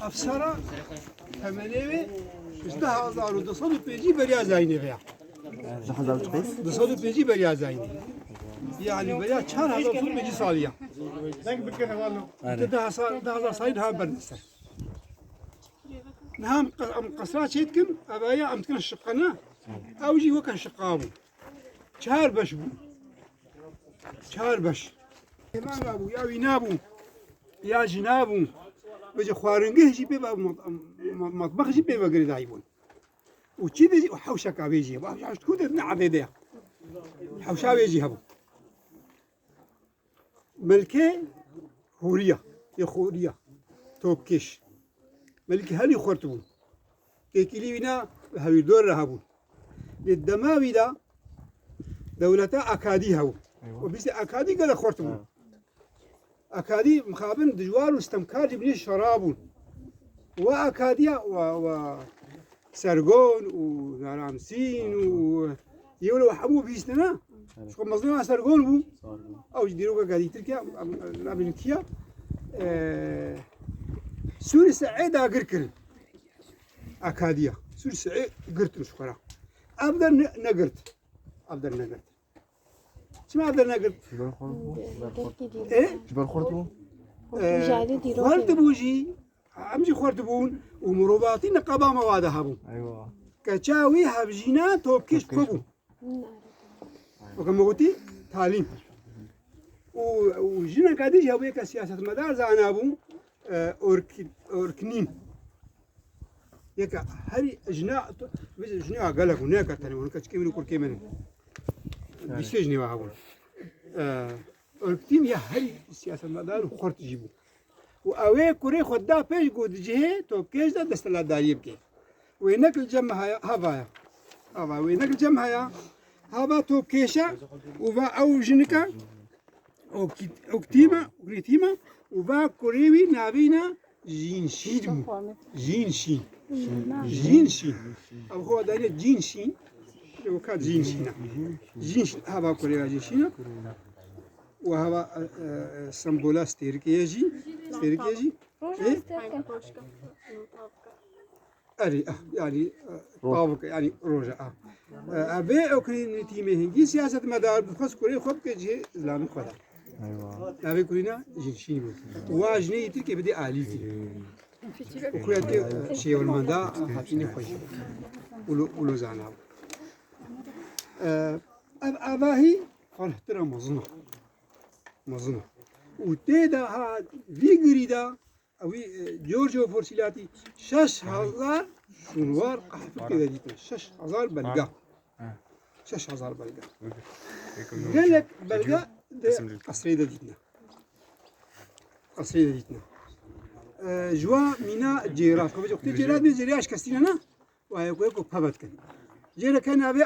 أفسر ثمانية اشتهى أزار ودصل بيجي بريا زيني فيها. دصل بيجي بريا زيني. يعني بريا شهر هذا طول بيجي صالية. ده هذا صايد ها برنسة. نهم قصرات شيتكم أبايا أم تكن الشقنا أو جي وكان شقابو. شهر بش بو. شهر بش. ما أبو يا وينابو يا جنابو. بيجي خوارنجه جي بيبقى مطبخ جي بيبقى قريد عيبون وشي بيجي وحوشة كابيجي وحوشة تكون نعبي ده حوشة بيجي هبو ملكة هورية يخورية توبكش ملكة هلي خورتبون كيكيلي بنا هاي دور رهبون للدماوي ده دولتا أكادي هبو وبس أكادي قال خورتبون أكادي مخابن دجوار واستمكار جبني شرابون وأكاديا وسرقون ونرامسين ويولو حبو بيستنا شو مظلوم سرقون بو أو جديروك قادي تركيا أمريكيا سوري سعيد أقركن أكاديا سوري سعيد قرت مشكورة أبدأ نقرت شما أبدأ نقرت إيه جبر خورتو خورتبوجي أمجي خورتبون ومروباتي نقابة مواد هبو ايوه كشاوي هبجينا توبكش كبو وكما قلتي تعليم وجينا قاديش هوية كسياسة مدار زعنابو أوركنين يكا هري جنا قالك هناك تاني ونكش كيمن وكل كيمن بيسجني وهاون أوركتين يا هري سياسة مدار وخورت جيبو وأوي كوري خدا بيش قود جهة توبكش ده دستلا داريب كي وينك الجمع هبايا وينك الجمع هبا توبكشة وبا أو جنكا أوكتيما وبا كوريوي نابينا جينشين أو هو داري جينشين لو كان جينشين هبا كوريوي جينشين وهذا سمبولا ستيركيجي إيه؟ أري يعني طابق يعني روجا أبي أكرين تيمه هنجي سياسة مدار بخص كوري خب كجه إسلام خدا ايوه أبي كورينا جنشين واجني تركي بدي آليتي وكريات شيء والمندا حاطيني خوش ولو زانا أباهي فرحتنا مظنة وتدا ها فيغريدا أوي جورجو فورسيلاتي 6000 شنوار قحط كذا جيتنا 6000 بلقا 6000 بلقا قال لك بلقا قصريدة جيتنا جوا مينا جيرات كوبي جيرات بيجرياش كستينا وهي كويكو بابت كان جيرا كان أبي